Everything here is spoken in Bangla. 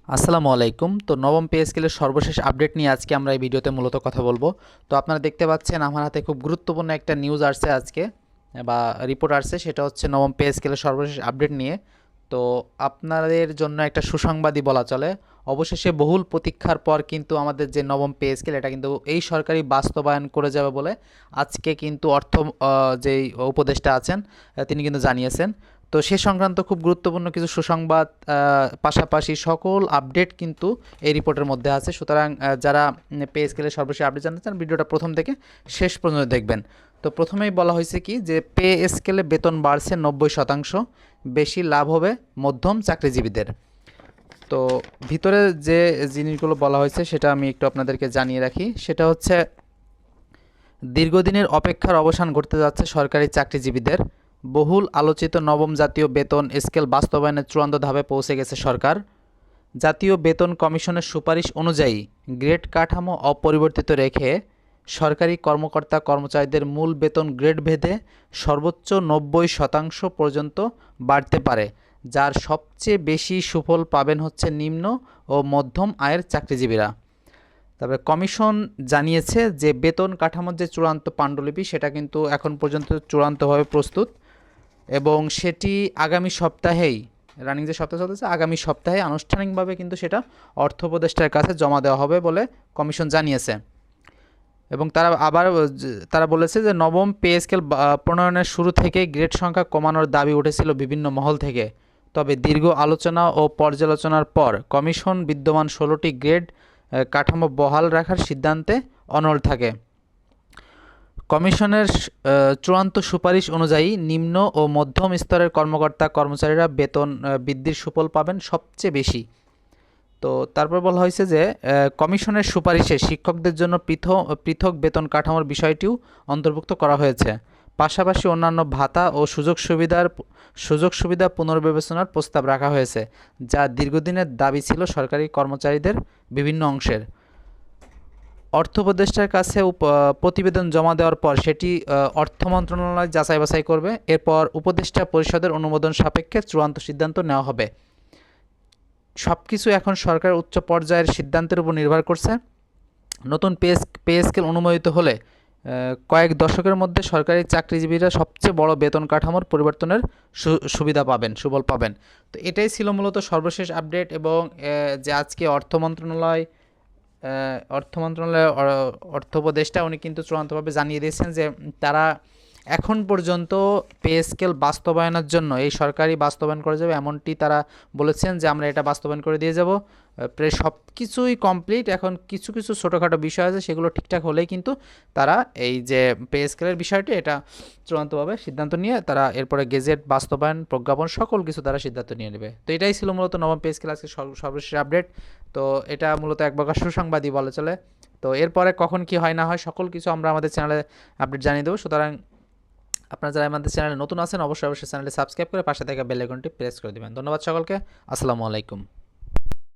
আসসালামু আলাইকুম। তো নবম পে স্কেলের সর্বশেষ আপডেট নিয়ে আজকে আমরা এই ভিডিওতে মূলত কথা বলবো। তো আপনারা দেখতে পাচ্ছেন আমার হাতে খুব গুরুত্বপূর্ণ একটা নিউজ আসছে আজকে বা রিপোর্ট আসছে, সেটা হচ্ছে নবম পে স্কেলের সর্বশেষ আপডেট নিয়ে। তো আপনাদের জন্য একটা সুসংবাদই বলা চলে। অবশেষে বহুল প্রতীক্ষার পর কিন্তু আমাদের যে নবম পে স্কেল এটা কিন্তু এই সরকারি বাস্তবায়ন করে যাবে বলে আজকে কিন্তু যেই উপদেষ্টা আছেন তিনি কিন্তু জানিয়েছেন। তো সে সংক্রান্ত খুব গুরুত্বপূর্ণ কিছু সুসংবাদ পাশাপাশি সকল আপডেট কিন্তু এই রিপোর্টের মধ্যে আছে। সুতরাং যারা পে স্কেলের সর্বশেষ আপডেট জানতে চান ভিডিওটা প্রথম থেকে শেষ পর্যন্ত দেখবেন। তো প্রথমেই বলা হয়েছে কি যে পে স্কেলে বেতন বাড়ছে 90%, বেশি লাভ হবে মধ্যম চাকরিজীবীদের। তো ভিতরে যে জিনিসগুলো বলা হয়েছে সেটা আমি একটু আপনাদেরকে জানিয়ে রাখি। সেটা হচ্ছে দীর্ঘদিনের অপেক্ষার অবসান ঘটতে যাচ্ছে সরকারি চাকরিজীবীদের। বহুল আলোচিত নবম জাতীয় বেতন স্কেল বাস্তবায়নের চূড়ান্ত ধাপে পৌঁছে গেছে সরকার। জাতীয় বেতন কমিশনের সুপারিশ অনুযায়ী গ্রেড কাঠামো অপরিবর্তিত রেখে সরকারি কর্মকর্তা কর্মচারীদের মূল বেতন গ্রেড ভেদে সর্বোচ্চ 90% পর্যন্ত বাড়তে পারে, যার সবচেয়ে বেশি সুফল পাবেন হচ্ছে নিম্ন ও মধ্যম আয়ের চাকরিজীবীরা। তারপরে কমিশন জানিয়েছে যে বেতন কাঠামোর যে চূড়ান্ত পাণ্ডুলিপি সেটা কিন্তু এখন পর্যন্ত চূড়ান্তভাবে প্রস্তুত এবং সেটি আগামী সপ্তাহেই, রানিং যে সপ্তাহ চলতেছে আগামী সপ্তাহে আনুষ্ঠানিকভাবে কিন্তু সেটা অর্থ উপদেষ্টার কাছে জমা দেওয়া হবে বলে কমিশন জানিয়েছে। এবং তারা বলেছে যে নবম পে স্কেল প্রণয়নের শুরু থেকে গ্রেড সংখ্যা কমানোর দাবি উঠেছিল বিভিন্ন মহল থেকে। তবে দীর্ঘ আলোচনা ও পর্যালোচনার পর কমিশন বিদ্যমান 16টি গ্রেড কাঠামো বহাল রাখার সিদ্ধান্তে অনড় থাকে। কমিশনের চূড়ান্ত সুপারিশ অনুযায়ী নিম্ন ও মধ্যম স্তরের কর্মকর্তা কর্মচারীরা বেতন বৃদ্ধির সুফল পাবেন সবচেয়ে বেশি। তো তারপর বলা হয়েছে যে কমিশনের সুপারিশে শিক্ষকদের জন্য পৃথক বেতন কাঠামোর বিষয়টিও অন্তর্ভুক্ত করা হয়েছে। পাশাপাশি অন্যান্য ভাতা ও সুযোগ সুবিধা পুনর্বিবেচনার প্রস্তাব রাখা হয়েছে, যা দীর্ঘদিনের দাবি ছিল সরকারি কর্মচারীদের বিভিন্ন অংশের। অর্থ উপদেষ্টার কাছে প্রতিবেদন জমা দেওয়ার পর সেটি অর্থ মন্ত্রণালয় যাচাই বাছাই করবে। এরপর উপদেষ্টা পরিষদের অনুমোদন সাপেক্ষে চূড়ান্ত সিদ্ধান্ত নেওয়া হবে। সব কিছু এখন সরকারের উচ্চ পর্যায়ের সিদ্ধান্তের উপর নির্ভর করছে। নতুন পে স্কেল অনুমোদিত হলে কয়েক দশকের মধ্যে সরকারি চাকরিজীবীরা সবচেয়ে বড় বেতন কাঠামোর পরিবর্তনের সুফল পাবেন। তো এটাই ছিল মূলত সর্বশেষ আপডেট। এবং যে আজকে অর্থ মন্ত্রণালয়ের অর্থ উপদেষ্টা উনি কিন্তু চূড়ান্তভাবে জানিয়ে দিয়েছেন যে তারা এখন পর্যন্ত পে স্কেল বাস্তবায়নের জন্য এই সরকারি বাস্তবায়ন করে যাবে, এমনটি তারা বলেছেন যে আমরা এটা বাস্তবায়ন করে দিয়ে যাব। প্রায় সব কিছুই কমপ্লিট, এখন কিছু কিছু ছোটোখাটো বিষয় আছে সেগুলো ঠিকঠাক হলেই কিন্তু তারা এই যে পে স্কেলের বিষয়টি এটা চূড়ান্তভাবে সিদ্ধান্ত নিয়ে তারা এরপরে গেজেট বাস্তবায়ন প্রজ্ঞাপন সকল কিছু তারা সিদ্ধান্ত নিয়ে নেবে। তো এটাই ছিল মূলত নবম পে স্কেল আজকে সর্বশেষ আপডেট। তো এটা মূলত এক প্রকার সুসংবাদই বলা চলে। তো এরপরে কখন কি হয় না হয় সকল কিছু আমরা আমাদের চ্যানেলে আপডেট জানিয়ে দেবো। সুতরাং আপনারা যারা আমাদের চ্যানেলে নতুন আছেন অবশ্যই চ্যানেলটি সাবস্ক্রাইব করে পাশে থাকা বেল আইকনটি প্রেস করে দেবেন। ধন্যবাদ সকলকে। আসসালামু আলাইকুম।